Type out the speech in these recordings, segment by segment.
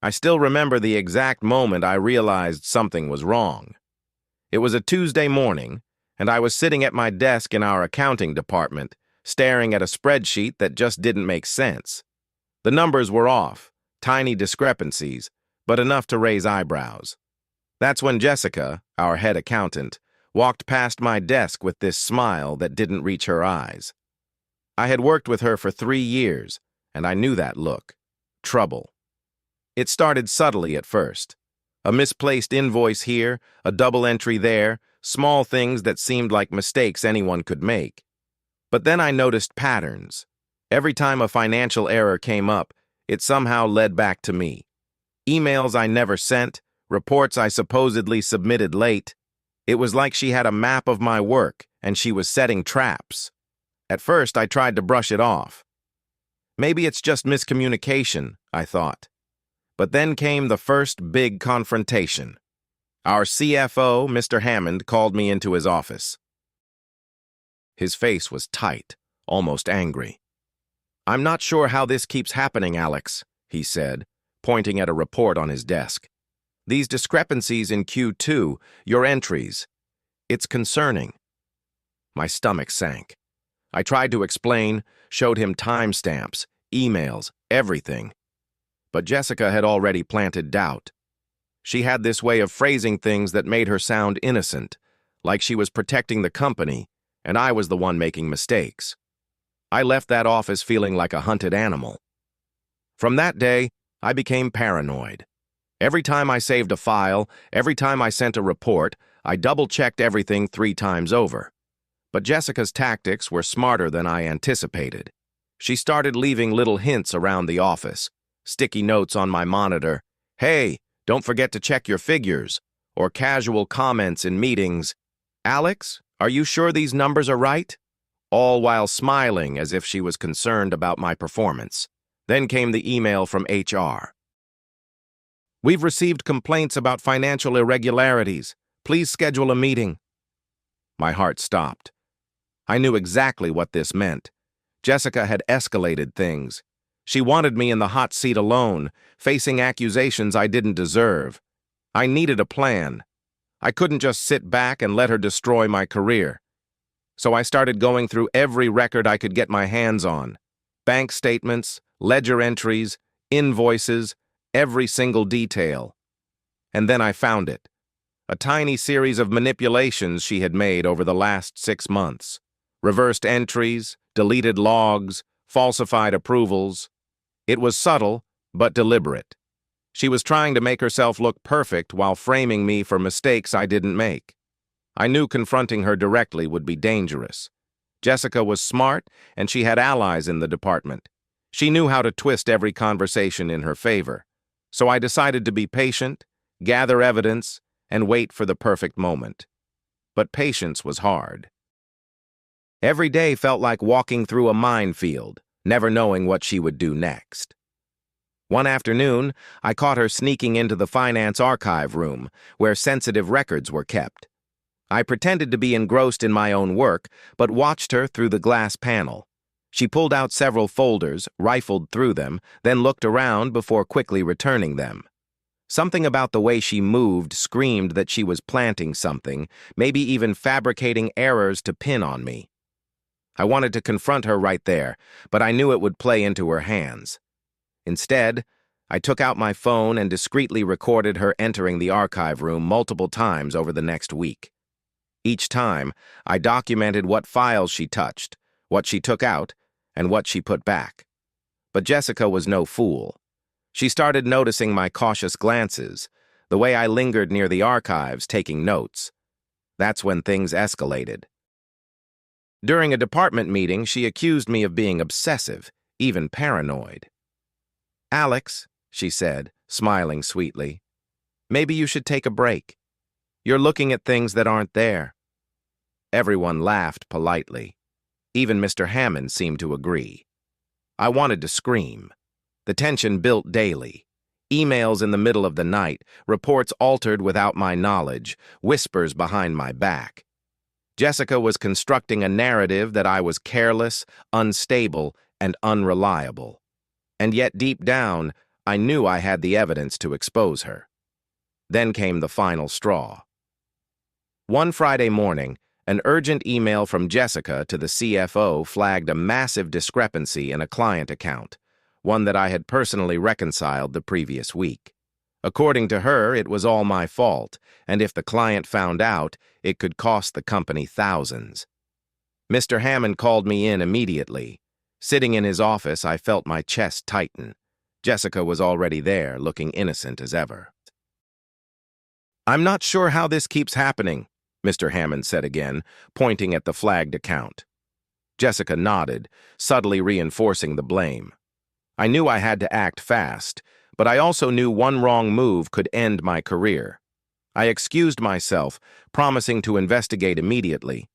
I still remember the exact moment I realized something was wrong. It was a Tuesday morning, and I was sitting at my desk in our accounting department, staring at a spreadsheet that just didn't make sense. The numbers were off, tiny discrepancies, but enough to raise eyebrows. That's when Jessica, our head accountant, walked past my desk with this smile that didn't reach her eyes. I had worked with her for 3 years, and I knew that look. Trouble. It started subtly at first. A misplaced invoice here, a double entry there, small things that seemed like mistakes anyone could make. But then I noticed patterns. Every time a financial error came up, it somehow led back to me. Emails I never sent, reports I supposedly submitted late. It was like she had a map of my work, and she was setting traps. At first, I tried to brush it off. Maybe it's just miscommunication, I thought. But then came the first big confrontation. Our CFO, Mr. Hammond, called me into his office. His face was tight, almost angry. "I'm not sure how this keeps happening, Alex," he said, pointing at a report on his desk. "These discrepancies in Q2, your entries, it's concerning." My stomach sank. I tried to explain, showed him timestamps, emails, everything. But Jessica had already planted doubt. She had this way of phrasing things that made her sound innocent, like she was protecting the company, and I was the one making mistakes. I left that office feeling like a hunted animal. From that day, I became paranoid. Every time I saved a file, every time I sent a report, I double-checked everything 3 times over. But Jessica's tactics were smarter than I anticipated. She started leaving little hints around the office, sticky notes on my monitor, "Hey, don't forget to check your figures," or casual comments in meetings, "Alex, are you sure these numbers are right?" All while smiling as if she was concerned about my performance. Then came the email from HR. "We've received complaints about financial irregularities. Please schedule a meeting." My heart stopped. I knew exactly what this meant. Jessica had escalated things. She wanted me in the hot seat alone, facing accusations I didn't deserve. I needed a plan. I couldn't just sit back and let her destroy my career. So I started going through every record I could get my hands on. Bank statements, ledger entries, invoices, every single detail. And then I found it. A tiny series of manipulations she had made over the last 6 months. Reversed entries, deleted logs, falsified approvals. It was subtle, but deliberate. She was trying to make herself look perfect while framing me for mistakes I didn't make. I knew confronting her directly would be dangerous. Jessica was smart, and she had allies in the department. She knew how to twist every conversation in her favor. So I decided to be patient, gather evidence, and wait for the perfect moment. But patience was hard. Every day felt like walking through a minefield, never knowing what she would do next. One afternoon, I caught her sneaking into the finance archive room, where sensitive records were kept. I pretended to be engrossed in my own work, but watched her through the glass panel. She pulled out several folders, rifled through them, then looked around before quickly returning them. Something about the way she moved screamed that she was planting something, maybe even fabricating errors to pin on me. I wanted to confront her right there, but I knew it would play into her hands. Instead, I took out my phone and discreetly recorded her entering the archive room multiple times over the next week. Each time, I documented what files she touched, what she took out, and what she put back. But Jessica was no fool. She started noticing my cautious glances, the way I lingered near the archives taking notes. That's when things escalated. During a department meeting, she accused me of being obsessive, even paranoid. "Alex," she said, smiling sweetly, "maybe you should take a break. You're looking at things that aren't there." Everyone laughed politely. Even Mr. Hammond seemed to agree. I wanted to scream. The tension built daily. Emails in the middle of the night, reports altered without my knowledge, whispers behind my back. Jessica was constructing a narrative that I was careless, unstable, and unreliable. And yet deep down, I knew I had the evidence to expose her. Then came the final straw. One Friday morning, an urgent email from Jessica to the CFO flagged a massive discrepancy in a client account, one that I had personally reconciled the previous week. According to her, it was all my fault, and if the client found out, it could cost the company thousands. Mr. Hammond called me in immediately. Sitting in his office, I felt my chest tighten. Jessica was already there, looking innocent as ever. "I'm not sure how this keeps happening," Mr. Hammond said again, pointing at the flagged account. Jessica nodded, subtly reinforcing the blame. I knew I had to act fast, but I also knew one wrong move could end my career. I excused myself, promising to investigate immediately.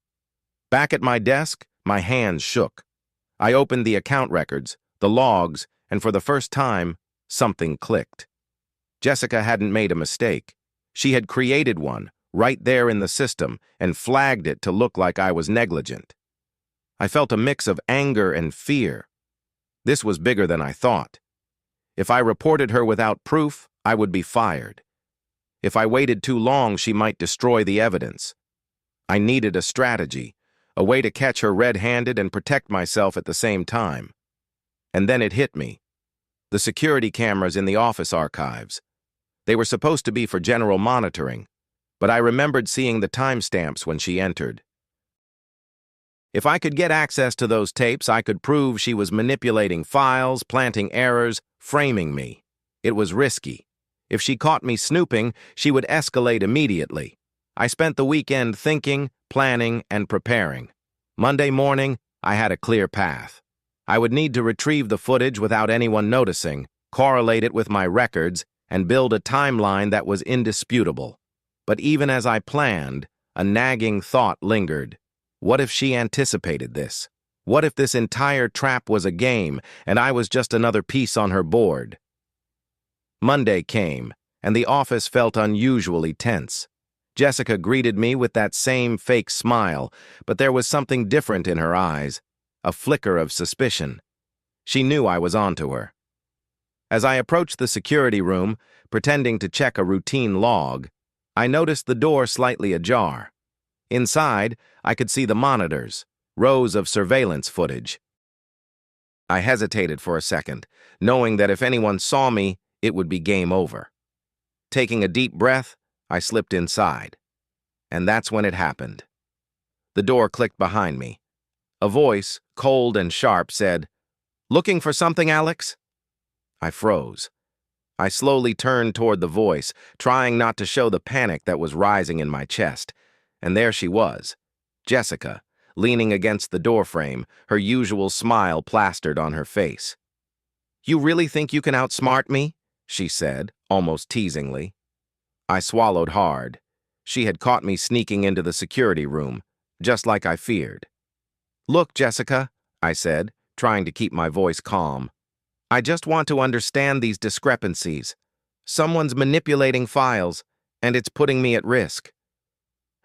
Back at my desk, my hands shook. I opened the account records, the logs, and for the first time, something clicked. Jessica hadn't made a mistake. She had created one, right there in the system, and flagged it to look like I was negligent. I felt a mix of anger and fear. This was bigger than I thought. If I reported her without proof, I would be fired. If I waited too long, she might destroy the evidence. I needed a strategy, a way to catch her red-handed and protect myself at the same time. And then it hit me. The security cameras in the office archives. They were supposed to be for general monitoring, but I remembered seeing the timestamps when she entered. If I could get access to those tapes, I could prove she was manipulating files, planting errors, framing me. It was risky. If she caught me snooping, she would escalate immediately. I spent the weekend thinking, planning, and preparing. Monday morning, I had a clear path. I would need to retrieve the footage without anyone noticing, correlate it with my records, and build a timeline that was indisputable. But even as I planned, a nagging thought lingered. What if she anticipated this? What if this entire trap was a game, and I was just another piece on her board? Monday came, and the office felt unusually tense. Jessica greeted me with that same fake smile, but there was something different in her eyes, a flicker of suspicion. She knew I was onto her. As I approached the security room, pretending to check a routine log, I noticed the door slightly ajar. Inside, I could see the monitors, rows of surveillance footage. I hesitated for a second, knowing that if anyone saw me, it would be game over. Taking a deep breath, I slipped inside. And that's when it happened. The door clicked behind me. A voice, cold and sharp, said, "Looking for something, Alex?" I froze. I slowly turned toward the voice, trying not to show the panic that was rising in my chest. And there she was, Jessica, leaning against the doorframe, her usual smile plastered on her face. "You really think you can outsmart me?" she said, almost teasingly. I swallowed hard. She had caught me sneaking into the security room, just like I feared. "Look, Jessica," I said, trying to keep my voice calm. "I just want to understand these discrepancies. Someone's manipulating files, and it's putting me at risk."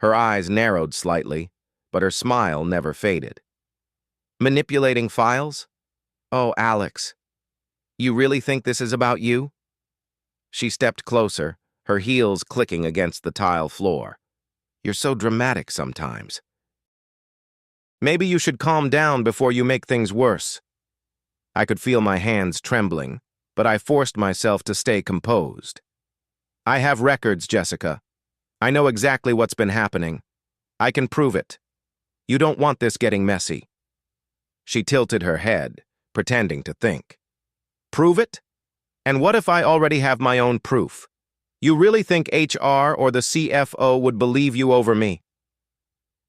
Her eyes narrowed slightly, but her smile never faded. "Manipulating files? Oh, Alex, you really think this is about you?" She stepped closer, her heels clicking against the tile floor. "You're so dramatic sometimes. Maybe you should calm down before you make things worse." I could feel my hands trembling, but I forced myself to stay composed. "I have records, Jessica. I know exactly what's been happening. I can prove it. You don't want this getting messy." She tilted her head, pretending to think. "Prove it? And what if I already have my own proof? You really think HR or the CFO would believe you over me?"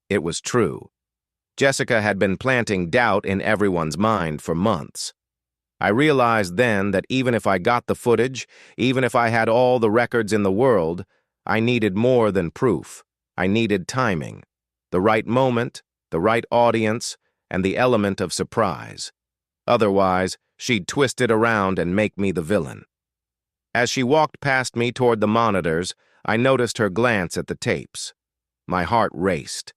It was true. Jessica had been planting doubt in everyone's mind for months. I realized then that even if I got the footage, even if I had all the records in the world, I needed more than proof. I needed timing, the right moment, the right audience, and the element of surprise. Otherwise, she'd twist it around and make me the villain. As she walked past me toward the monitors, I noticed her glance at the tapes. My heart raced.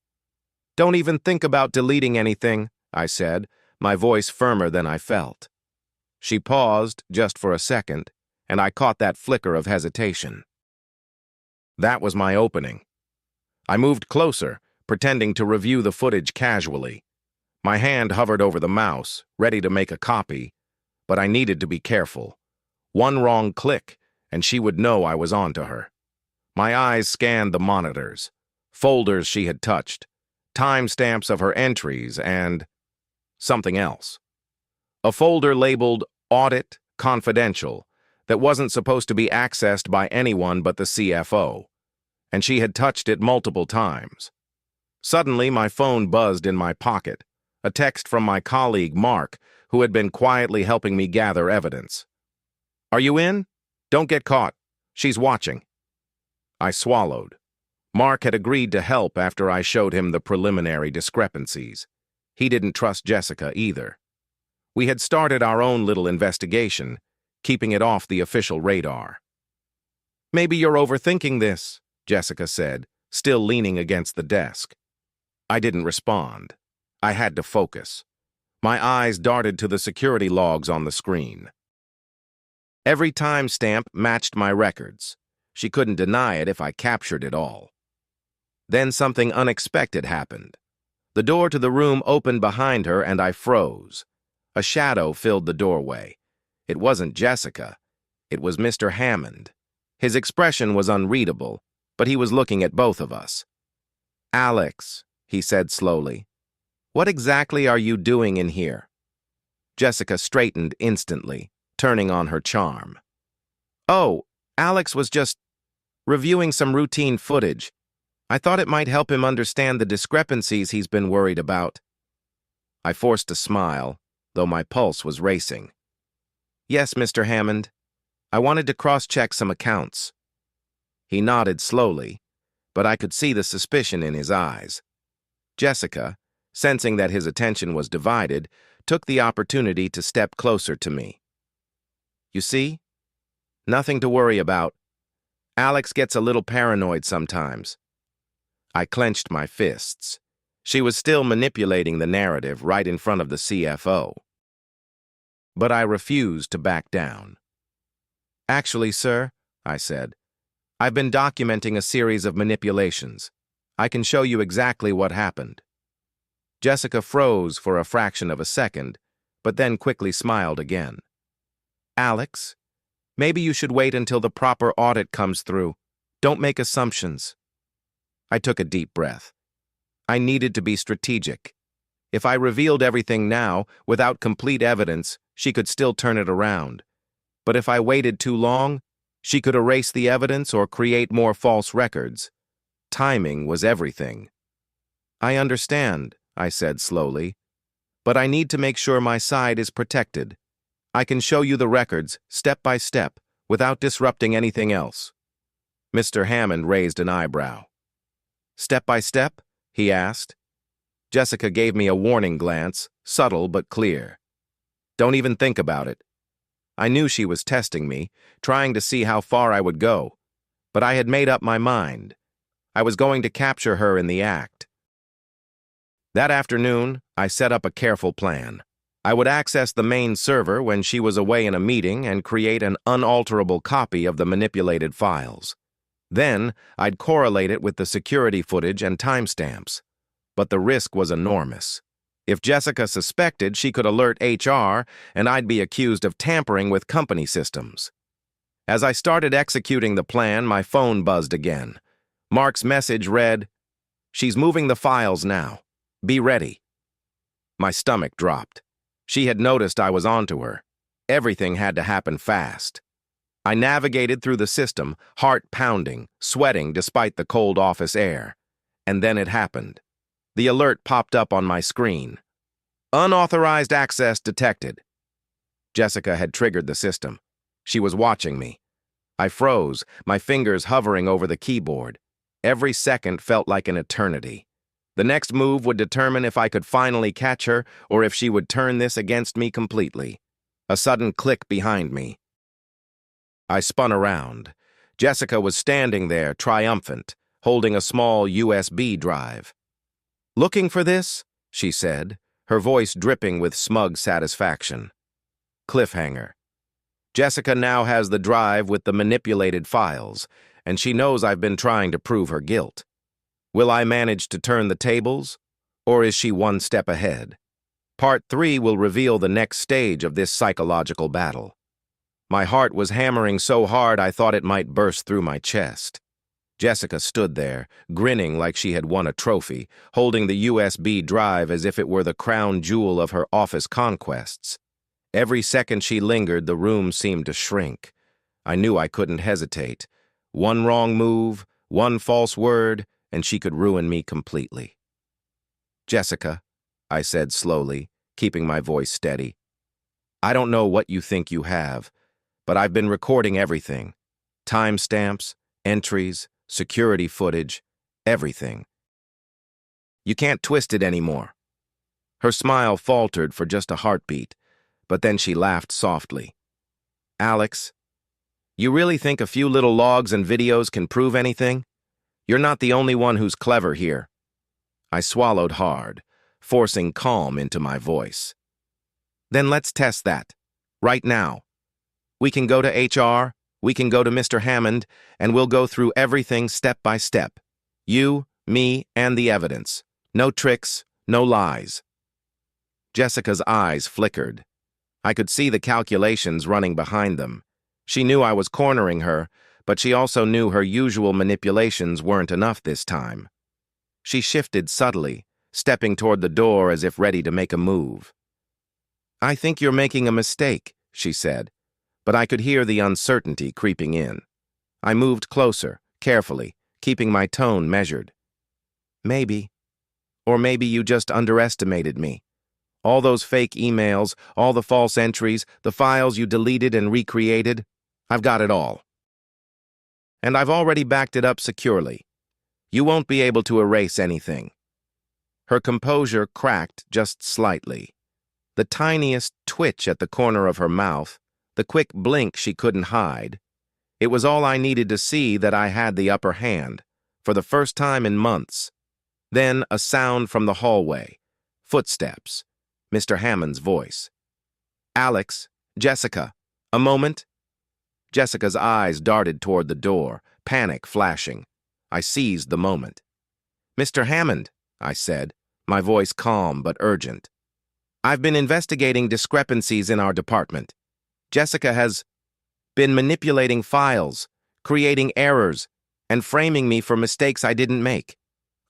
"Don't even think about deleting anything," I said, my voice firmer than I felt. She paused just for a second, and I caught that flicker of hesitation. That was my opening. I moved closer, pretending to review the footage casually. My hand hovered over the mouse, ready to make a copy, but I needed to be careful. One wrong click, and she would know I was onto her. My eyes scanned the monitors, folders she had touched, timestamps of her entries, and something else. A folder labeled Audit Confidential that wasn't supposed to be accessed by anyone but the CFO, and she had touched it multiple times. Suddenly, my phone buzzed in my pocket, a text from my colleague Mark, who had been quietly helping me gather evidence. "Are you in? Don't get caught. She's watching." I swallowed. Mark had agreed to help after I showed him the preliminary discrepancies. He didn't trust Jessica either. We had started our own little investigation, keeping it off the official radar. "Maybe you're overthinking this," Jessica said, still leaning against the desk. I didn't respond. I had to focus. My eyes darted to the security logs on the screen. Every timestamp matched my records. She couldn't deny it if I captured it all. Then something unexpected happened. The door to the room opened behind her and I froze. A shadow filled the doorway. It wasn't Jessica. It was Mr. Hammond. His expression was unreadable, but he was looking at both of us. "Alex," he said slowly, "what exactly are you doing in here?" Jessica straightened instantly, turning on her charm. "Oh, Alex was just reviewing some routine footage. I thought it might help him understand the discrepancies he's been worried about." I forced a smile, though my pulse was racing. "Yes, Mr. Hammond. I wanted to cross-check some accounts." He nodded slowly, but I could see the suspicion in his eyes. Jessica, sensing that his attention was divided, took the opportunity to step closer to me. "You see? Nothing to worry about. Alex gets a little paranoid sometimes." I clenched my fists. She was still manipulating the narrative right in front of the CFO. But I refused to back down. "Actually, sir," I said, "I've been documenting a series of manipulations. I can show you exactly what happened." Jessica froze for a fraction of a second, but then quickly smiled again. "Alex, maybe you should wait until the proper audit comes through. Don't make assumptions." I took a deep breath. I needed to be strategic. If I revealed everything now, without complete evidence, she could still turn it around. But if I waited too long, she could erase the evidence or create more false records. Timing was everything. "I understand," I said slowly, "but I need to make sure my side is protected. I can show you the records, step by step, without disrupting anything else." Mr. Hammond raised an eyebrow. "Step by step?" he asked. Jessica gave me a warning glance, subtle but clear. "Don't even think about it." I knew she was testing me, trying to see how far I would go, but I had made up my mind. I was going to capture her in the act. That afternoon, I set up a careful plan. I would access the main server when she was away in a meeting and create an unalterable copy of the manipulated files. Then, I'd correlate it with the security footage and timestamps. But the risk was enormous. If Jessica suspected, she could alert HR, and I'd be accused of tampering with company systems. As I started executing the plan, my phone buzzed again. Mark's message read, "She's moving the files now. Be ready." My stomach dropped. She had noticed I was onto her. Everything had to happen fast. I navigated through the system, heart pounding, sweating despite the cold office air. And then it happened. The alert popped up on my screen. "Unauthorized access detected." Jessica had triggered the system. She was watching me. I froze, my fingers hovering over the keyboard. Every second felt like an eternity. The next move would determine if I could finally catch her or if she would turn this against me completely. A sudden click behind me. I spun around. Jessica was standing there, triumphant, holding a small USB drive. "Looking for this?" she said, her voice dripping with smug satisfaction. Cliffhanger. Jessica now has the drive with the manipulated files, and she knows I've been trying to prove her guilt. Will I manage to turn the tables, or is she one step ahead? Part 3 will reveal the next stage of this psychological battle. My heart was hammering so hard I thought it might burst through my chest. Jessica stood there, grinning like she had won a trophy, holding the USB drive as if it were the crown jewel of her office conquests. Every second she lingered, the room seemed to shrink. I knew I couldn't hesitate. One wrong move, one false word, and she could ruin me completely. "Jessica," I said slowly, keeping my voice steady, "I don't know what you think you have, but I've been recording everything. Timestamps, entries, security footage, everything. You can't twist it anymore." Her smile faltered for just a heartbeat, but then she laughed softly. "Alex, you really think a few little logs and videos can prove anything? You're not the only one who's clever here." I swallowed hard, forcing calm into my voice. "Then let's test that, right now. We can go to HR, we can go to Mr. Hammond, and we'll go through everything step by step. You, me, and the evidence. No tricks, no lies." Jessica's eyes flickered. I could see the calculations running behind them. She knew I was cornering her, but she also knew her usual manipulations weren't enough this time. She shifted subtly, stepping toward the door as if ready to make a move. "I think you're making a mistake," she said, but I could hear the uncertainty creeping in. I moved closer, carefully, keeping my tone measured. "Maybe. Or maybe you just underestimated me. All those fake emails, all the false entries, the files you deleted and recreated, I've got it all. And I've already backed it up securely. You won't be able to erase anything." Her composure cracked just slightly. The tiniest twitch at the corner of her mouth, the quick blink she couldn't hide. It was all I needed to see that I had the upper hand, for the first time in months. Then a sound from the hallway. Footsteps. Mr. Hammond's voice. "Alex, Jessica, a moment?" Jessica's eyes darted toward the door, panic flashing. I seized the moment. "Mr. Hammond," I said, my voice calm but urgent. "I've been investigating discrepancies in our department. Jessica has been manipulating files, creating errors, and framing me for mistakes I didn't make.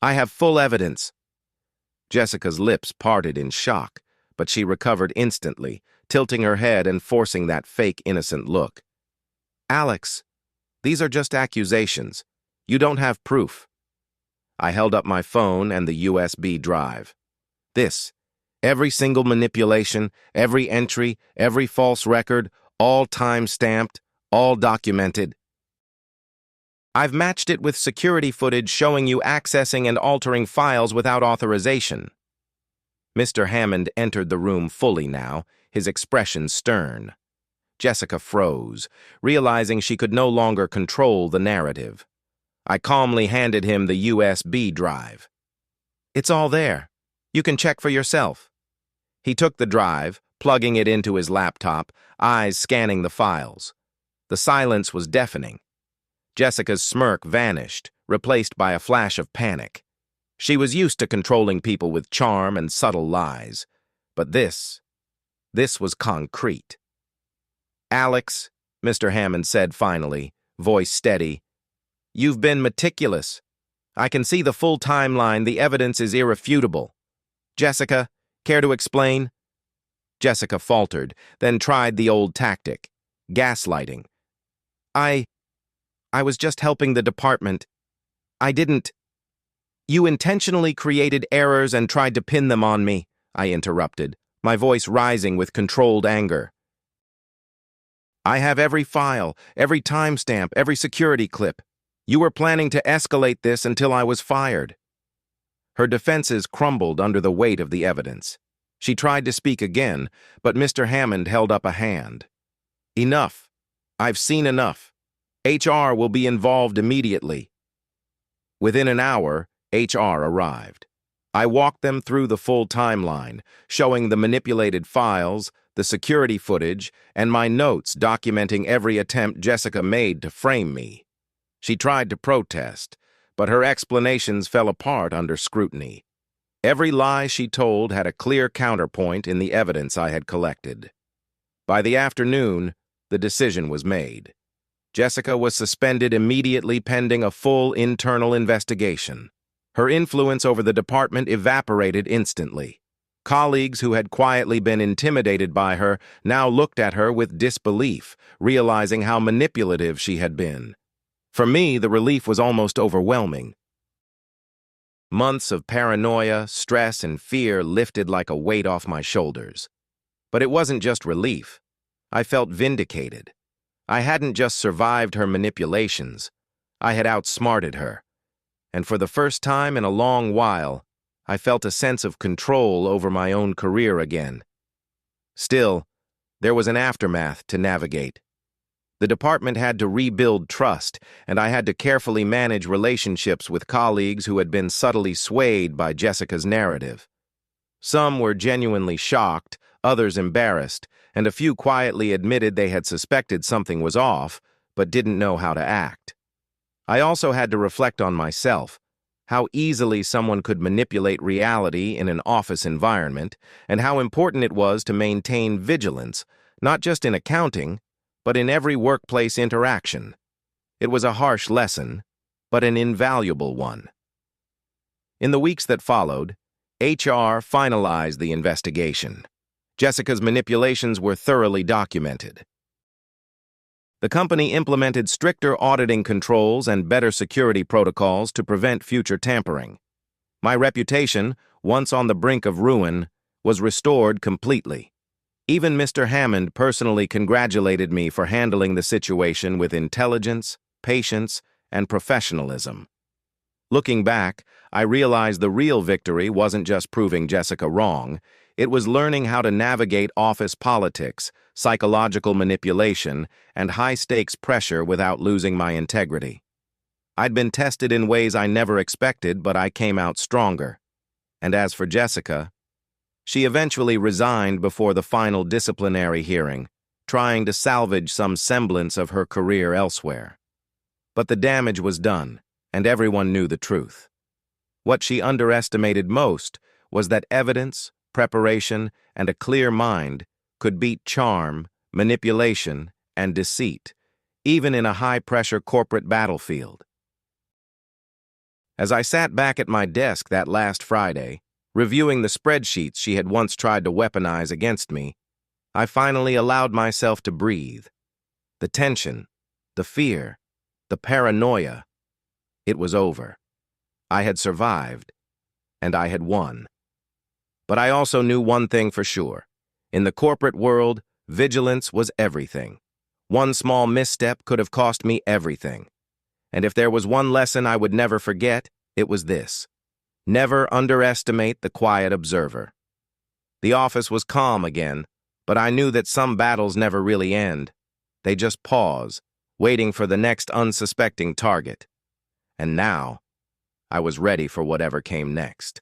I have full evidence." Jessica's lips parted in shock, but she recovered instantly, tilting her head and forcing that fake innocent look. "Alex, these are just accusations. You don't have proof." I held up my phone and the USB drive. "This, every single manipulation, every entry, every false record, all time-stamped, all documented. I've matched it with security footage showing you accessing and altering files without authorization." Mr. Hammond entered the room fully now, his expression stern. Jessica froze, realizing she could no longer control the narrative. I calmly handed him the USB drive. "It's all there. You can check for yourself." He took the drive, plugging it into his laptop, eyes scanning the files. The silence was deafening. Jessica's smirk vanished, replaced by a flash of panic. She was used to controlling people with charm and subtle lies. But this was concrete. "Alex," Mr. Hammond said finally, voice steady, "you've been meticulous. I can see the full timeline, the evidence is irrefutable. Jessica, care to explain?" Jessica faltered, then tried the old tactic, gaslighting. I was just helping the department. I didn't." "You intentionally created errors and tried to pin them on me," I interrupted, my voice rising with controlled anger. "I have every file, every timestamp, every security clip. You were planning to escalate this until I was fired." Her defenses crumbled under the weight of the evidence. She tried to speak again, but Mr. Hammond held up a hand. "Enough. I've seen enough. HR will be involved immediately." Within an hour, HR arrived. I walked them through the full timeline, showing the manipulated files, the security footage, and my notes documenting every attempt Jessica made to frame me. She tried to protest, but her explanations fell apart under scrutiny. Every lie she told had a clear counterpoint in the evidence I had collected. By the afternoon, the decision was made. Jessica was suspended immediately pending a full internal investigation. Her influence over the department evaporated instantly. Colleagues who had quietly been intimidated by her now looked at her with disbelief, realizing how manipulative she had been. For me, the relief was almost overwhelming. Months of paranoia, stress, and fear lifted like a weight off my shoulders. But it wasn't just relief. I felt vindicated. I hadn't just survived her manipulations. I had outsmarted her. And for the first time in a long while, I felt a sense of control over my own career again. Still, there was an aftermath to navigate. The department had to rebuild trust, and I had to carefully manage relationships with colleagues who had been subtly swayed by Jessica's narrative. Some were genuinely shocked, others embarrassed, and a few quietly admitted they had suspected something was off, but didn't know how to act. I also had to reflect on myself, how easily someone could manipulate reality in an office environment, and how important it was to maintain vigilance, not just in accounting, but in every workplace interaction. It was a harsh lesson, but an invaluable one. In the weeks that followed, HR finalized the investigation. Jessica's manipulations were thoroughly documented. The company implemented stricter auditing controls and better security protocols to prevent future tampering. My reputation, once on the brink of ruin, was restored completely. Even Mr. Hammond personally congratulated me for handling the situation with intelligence, patience, and professionalism. Looking back, I realized the real victory wasn't just proving Jessica wrong, it was learning how to navigate office politics, psychological manipulation, and high-stakes pressure without losing my integrity. I'd been tested in ways I never expected, but I came out stronger. And as for Jessica, she eventually resigned before the final disciplinary hearing, trying to salvage some semblance of her career elsewhere. But the damage was done, and everyone knew the truth. What she underestimated most was that evidence, preparation, and a clear mind could beat charm, manipulation, and deceit, even in a high-pressure corporate battlefield. As I sat back at my desk that last Friday, reviewing the spreadsheets she had once tried to weaponize against me, I finally allowed myself to breathe. The tension, the fear, the paranoia, it was over. I had survived, and I had won. But I also knew one thing for sure. In the corporate world, vigilance was everything. One small misstep could have cost me everything. And if there was one lesson I would never forget, it was this: never underestimate the quiet observer. The office was calm again, but I knew that some battles never really end. They just pause, waiting for the next unsuspecting target. And now, I was ready for whatever came next.